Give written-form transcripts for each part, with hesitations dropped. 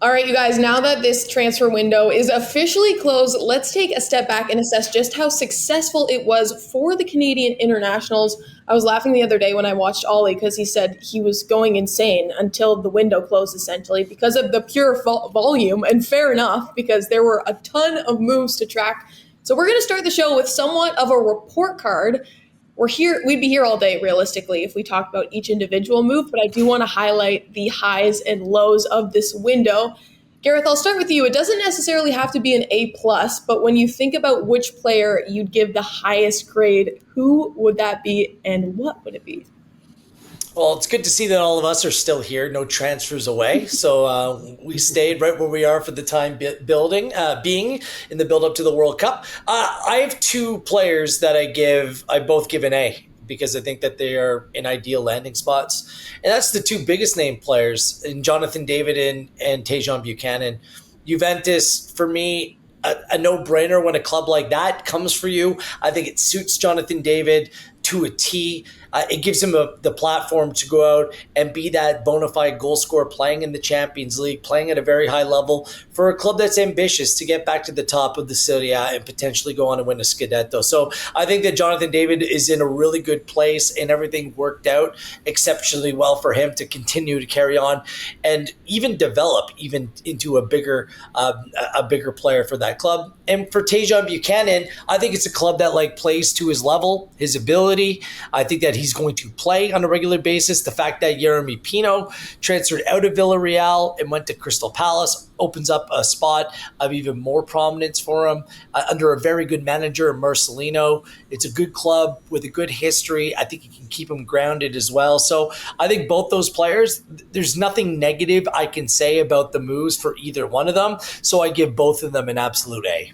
All right, you guys, now that this transfer window is officially closed, let's take a step back and assess just how successful it was for the Canadian internationals. I was laughing the other day when I watched Ollie because he said he was going insane until the window closed, essentially, because of the pure volume, and fair enough, because there were a ton of moves to track. So we're going to start the show with somewhat of a report card. We'd be here all day realistically if we talked about each individual move, but I do want to highlight the highs and lows of this window. Gareth, I'll start with you. It doesn't necessarily have to be an A+, but when you think about which player you'd give the highest grade, who would that be and what would it be? Well, it's good to see that all of us are still here, no transfers away. So we stayed right where we are for the time being in the build-up to the World Cup. I have two players that I both give an A because I think that they are in ideal landing spots. And that's the two biggest name players, in Jonathan David and Tajon Buchanan. Juventus, for me, a no-brainer when a club like that comes for you. I think it suits Jonathan David to a T. It gives him the platform to go out and be that bona fide goal scorer playing in the Champions League, playing at a very high level for a club that's ambitious to get back to the top of the Serie A and potentially go on and win a Scudetto. So I think that Jonathan David is in a really good place and everything worked out exceptionally well for him to continue to carry on and even develop even into a bigger player for that club. And for Tajon Buchanan, I think it's a club that plays to his level, his ability. I think that he's going to play on a regular basis. The fact that Jeremy Pino transferred out of Villarreal and went to Crystal Palace opens up a spot of even more prominence for him under a very good manager, Marcelino. It's a good club with a good history. I think he can keep him grounded as well. So I think both those players, there's nothing negative I can say about the moves for either one of them. So I give both of them an absolute A.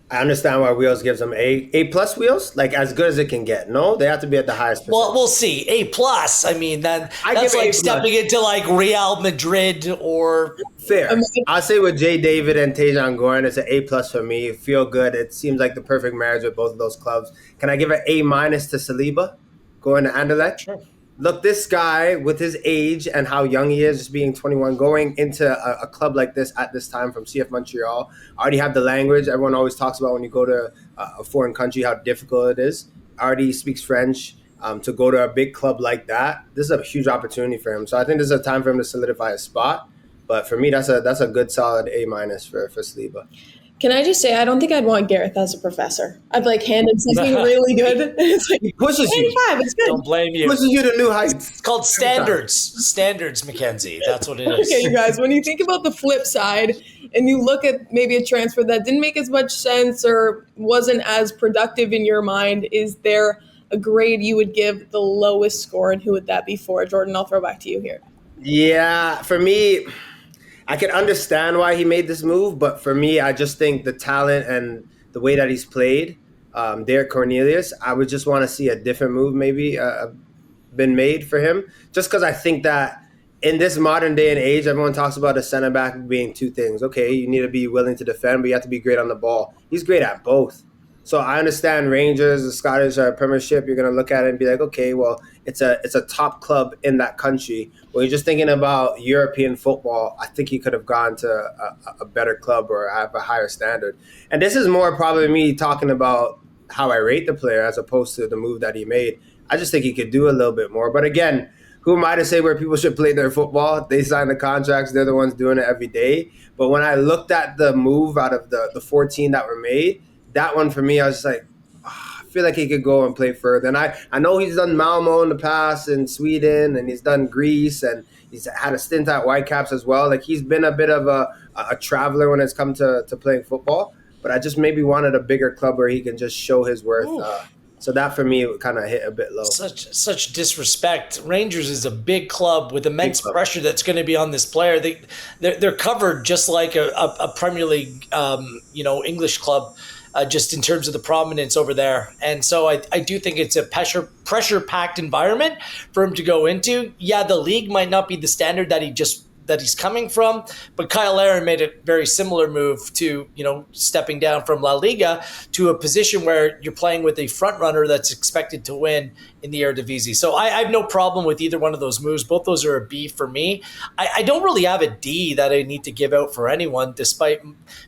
I understand why Wheels gives them A plus Wheels, as good as it can get. No, they have to be at the highest percent. Well, we'll see. A plus. I mean, that's like stepping into Real Madrid or fair. I'll say with Jay David and Tajon Goran, it's an A plus for me. Feel good. It seems like the perfect marriage with both of those clubs. Can I give an A minus to Saliba going to Anderlecht? Sure. Look, this guy with his age and how young he is, just being 21, going into a club like this at this time from CF Montreal, already have the language. Everyone always talks about when you go to a foreign country, how difficult it is. Already speaks French. To go to a big club like that, this is a huge opportunity for him. So I think this is a time for him to solidify his spot. But for me, that's a good solid A minus for Saliba. Can I just say, I don't think I'd want Gareth as a professor. I'd hand him something really good. It's he pushes you. It's good. Don't blame you. Pushes you to new heights. It's called standards. Standards, Mackenzie. That's what it is. Okay, you guys, when you think about the flip side and you look at maybe a transfer that didn't make as much sense or wasn't as productive in your mind, is there a grade you would give the lowest score, and who would that be for? Jordan, I'll throw back to you here. Yeah, for me, I can understand why he made this move, but for me, I just think the talent and the way that he's played, Derek Cornelius, I would just want to see a different move maybe been made for him. Just because I think that in this modern day and age, everyone talks about a center back being two things. Okay, you need to be willing to defend, but you have to be great on the ball. He's great at both. So I understand Rangers, the Scottish Premiership, you're going to look at it and be like, okay, well, it's a top club in that country. When you're just thinking about European football, I think he could have gone to a better club or have a higher standard. And this is more probably me talking about how I rate the player as opposed to the move that he made. I just think he could do a little bit more. But again, who am I to say where people should play their football? They sign the contracts. They're the ones doing it every day. But when I looked at the move out of the 14 that were made, that one for me, I was just like, I feel like he could go and play further. And I know he's done Malmo in the past in Sweden, and he's done Greece, and he's had a stint at Whitecaps as well. He's been a bit of a traveler when it's come to playing football. But I just maybe wanted a bigger club where he can just show his worth. So that for me kind of hit a bit low. Such disrespect. Rangers is a big club with immense pressure that's going to be on this player. They're covered just like a Premier League, English club. Just in terms of the prominence over there. And so I do think it's a pressure-packed environment for him to go into. Yeah, the league might not be the standard that he just that he's coming from. But Kyle Aaron made a very similar move to, stepping down from La Liga to a position where you're playing with a front runner that's expected to win in the Eredivisie. So I have no problem with either one of those moves. Both those are a B for me. I don't really have a D that I need to give out for anyone, despite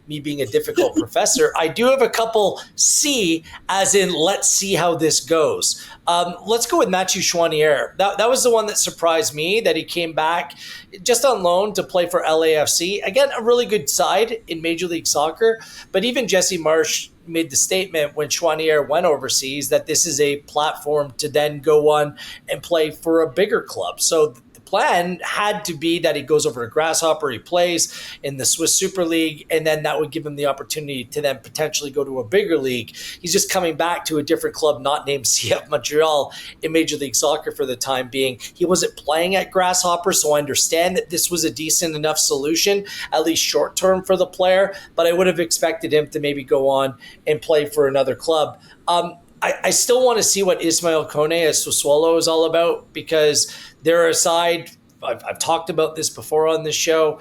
me being a difficult professor. I do have a couple C, as in let's see how this goes. Let's go with Mathieu Chouanier. That was the one that surprised me, that he came back just on loan to play for LAFC. Again, a really good side in Major League Soccer, but even Jesse Marsch made the statement when Chouanier went overseas that this is a platform to then go on and play for a bigger club. So the plan had to be that he goes over to Grasshopper, he plays in the Swiss Super League, and then that would give him the opportunity to then potentially go to a bigger league. He's just coming back to a different club, not named CF Montreal, in Major League Soccer for the time being. He wasn't playing at Grasshopper, so I understand that this was a decent enough solution, at least short term for the player, but I would have expected him to maybe go on and play for another club. I still want to see what Ismail Kone at Sassuolo is all about, because they're a side, I've talked about this before on this show,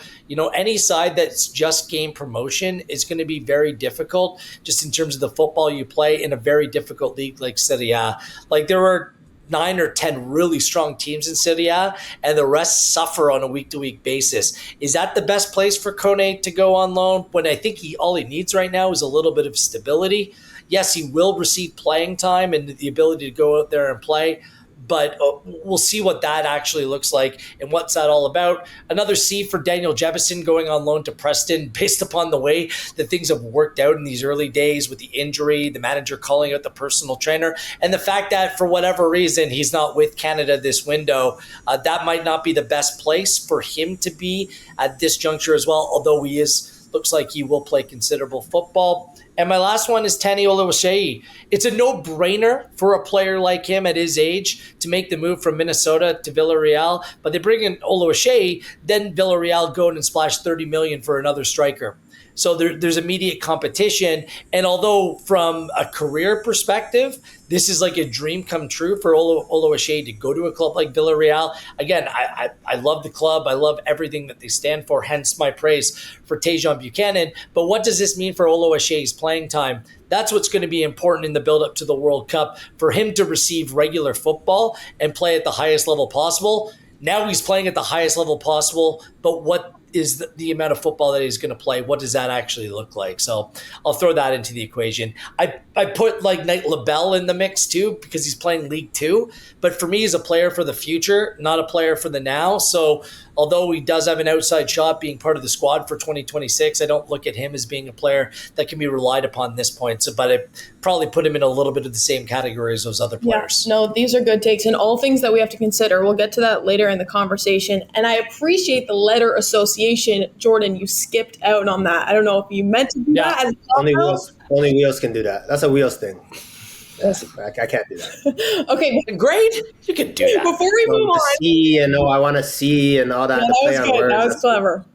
any side that's just gained promotion is going to be very difficult just in terms of the football you play in a very difficult league like Serie A. Like, there are 9 or 10 really strong teams in Serie A, and the rest suffer on a week-to-week basis. Is that the best place for Kone to go on loan when I think all he needs right now is a little bit of stability? Yes, he will receive playing time and the ability to go out there and play, but we'll see what that actually looks like and what's that all about. Another C for Daniel Jebison going on loan to Preston, based upon the way that things have worked out in these early days with the injury, the manager calling out the personal trainer, and the fact that for whatever reason he's not with Canada this window. That might not be the best place for him to be at this juncture as well, although looks like he will play considerable football. And my last one is Tani Oluwaseyi. It's a no-brainer for a player like him at his age to make the move from Minnesota to Villarreal, but they bring in Oluwaseyi, then Villarreal go and splash $30 million for another striker. So there's immediate competition. And although from a career perspective, this is like a dream come true for Oluwaseyi to go to a club like Villarreal. Again, I love the club. I love everything that they stand for, hence my praise for Tajon Buchanan. But what does this mean for Oluwaseyi's playing time? That's what's going to be important in the build-up to the World Cup, for him to receive regular football and play at the highest level possible. Now he's playing at the highest level possible, but what is the amount of football that he's going to play? What does that actually look like? So I'll throw that into the equation. I put like Nate LaBelle in the mix too, because he's playing League Two. But for me, he's a player for the future, not a player for the now. So although he does have an outside shot being part of the squad for 2026, I don't look at him as being a player that can be relied upon at this point. So, but I probably put him in a little bit of the same category as those other players. Yeah, no, these are good takes and all things that we have to consider. We'll get to that later in the conversation. And I appreciate the letter association. Jordan, you skipped out on that. I don't know if you meant to do that. As only wheels can do that. That's a wheels thing. I can't do that. Okay, great. You can do that. Before we move on, see and I want to see and all that. Yeah, that was good. That was clever.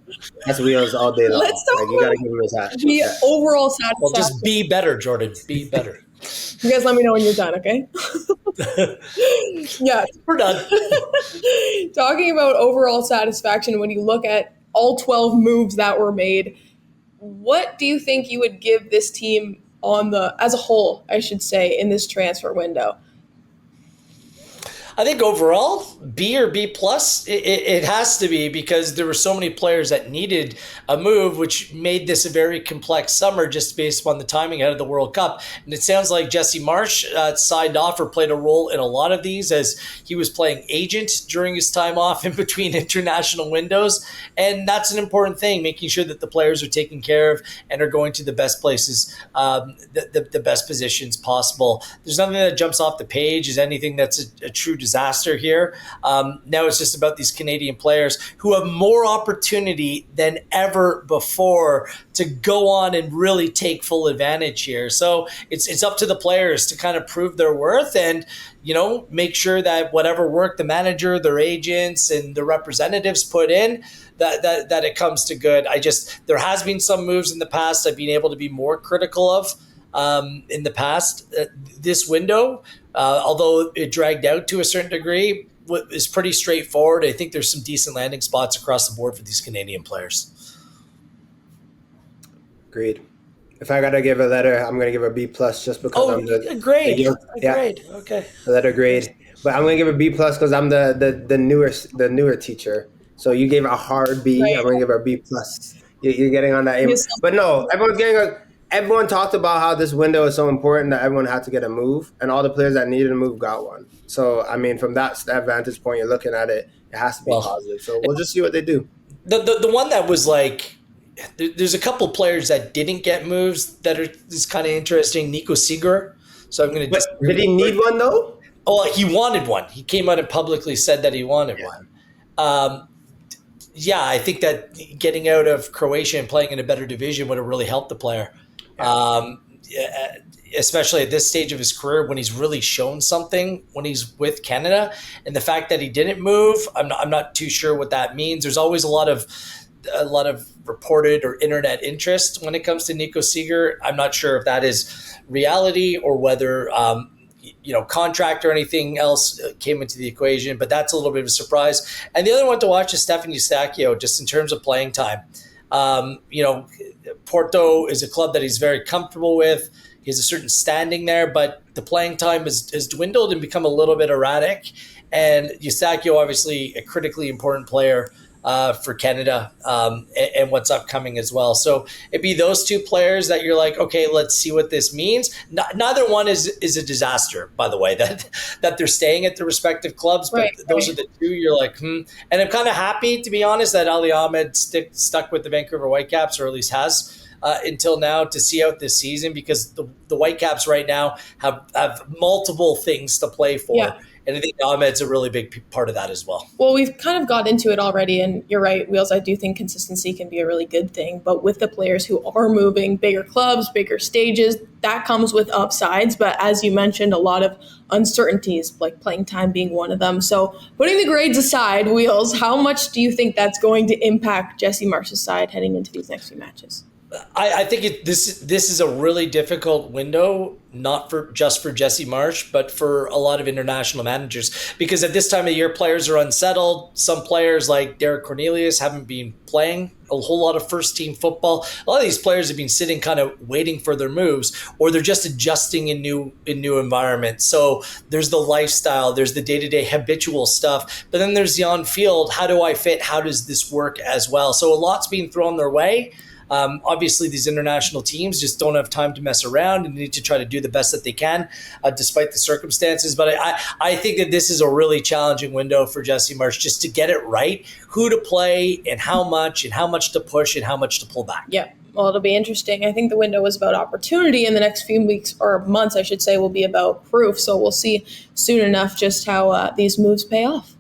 That's wheels all day long. Let's talk you gotta give him his hat. The overall satisfaction. Well, just be better, Jordan. Be better. You guys let me know when you're done, okay? Yeah. We're done. Talking about overall satisfaction, when you look at all 12 moves that were made, what do you think you would give this team as a whole, I should say, in this transfer window? I think overall, B or B plus, it has to be, because there were so many players that needed a move, which made this a very complex summer just based upon the timing ahead of the World Cup. And it sounds like Jesse Marsch signed off or played a role in a lot of these, as he was playing agent during his time off in between international windows. And that's an important thing, making sure that the players are taken care of and are going to the best places, the best positions possible. There's nothing that jumps off the page as anything that's a true disaster here. Now it's just about these Canadian players who have more opportunity than ever before to go on and really take full advantage here. So it's up to the players to kind of prove their worth and, make sure that whatever work the manager, their agents, and the representatives put in, that it comes to good. There has been some moves in the past I've been able to be more critical of in the past. This window, although it dragged out to a certain degree, is pretty straightforward. I think there's some decent landing spots across the board for these Canadian players. Agreed. If I gotta give a letter, I'm gonna give a B plus just because I'm a grade. the Grade. Okay. a letter grade. But I'm gonna give a B plus because I'm the newer teacher. So you gave a hard B. Right. I'm gonna give her a B plus. You're getting on that. Yes. But no, everyone talked about how this window is so important that everyone had to get a move, and all the players that needed a move got one. So I mean, from that vantage point, you're looking at it. It has to be positive. So we'll just see what they do. The one that was like, there's a couple players that didn't get moves that is kind of interesting. Nico Seeger. So I'm going to. Did he need one though? Oh, he wanted one. He came out and publicly said that he wanted one. Yeah, I think that getting out of Croatia and playing in a better division would have really helped the player. Especially at this stage of his career when he's really shown something when he's with Canada. And the fact that he didn't move, I'm not too sure what that means. There's always a lot of reported or internet interest when it comes to Nico Seeger. I'm not sure if that is reality or whether contract or anything else came into the equation, but that's a little bit of a surprise. And the other one to watch is Stefan Eustáquio, just in terms of playing time. Porto is a club that he's very comfortable with. He has a certain standing there, but the playing time has dwindled and become a little bit erratic. And Eustáquio, obviously a critically important player for Canada and what's upcoming as well. So it'd be those two players that you're like, okay, let's see what this means. Neither one is a disaster, by the way, that they're staying at their respective clubs, but those are the two you're like, And I'm kind of happy, to be honest, that Ali Ahmed stuck with the Vancouver Whitecaps, or at least has until now, to see out this season, because the Whitecaps right now have multiple things to play for. Yeah. And I think Ahmed's a really big part of that as well. Well, we've kind of got into it already, and you're right, Wheels. I do think consistency can be a really good thing. But with the players who are moving, bigger clubs, bigger stages, that comes with upsides. But as you mentioned, a lot of uncertainties, like playing time being one of them. So putting the grades aside, Wheels, how much do you think that's going to impact Jesse Marsh's side heading into these next few matches? I think this is a really difficult window, not just for Jesse Marsh, but for a lot of international managers, because at this time of year, players are unsettled. Some players like Derek Cornelius haven't been playing a whole lot of first team football. A lot of these players have been sitting kind of waiting for their moves, or they're just adjusting in new environments. So there's the lifestyle, there's the day-to-day habitual stuff, but then there's the on-field. How do I fit? How does this work as well? So a lot's being thrown their way. Obviously, these international teams just don't have time to mess around and need to try to do the best that they can, despite the circumstances. But I think that this is a really challenging window for Jesse Marsh, just to get it right, who to play and how much to push and how much to pull back. Yeah. Well, it'll be interesting. I think the window is about opportunity, and the next few weeks or months, I should say, will be about proof. So we'll see soon enough just how these moves pay off.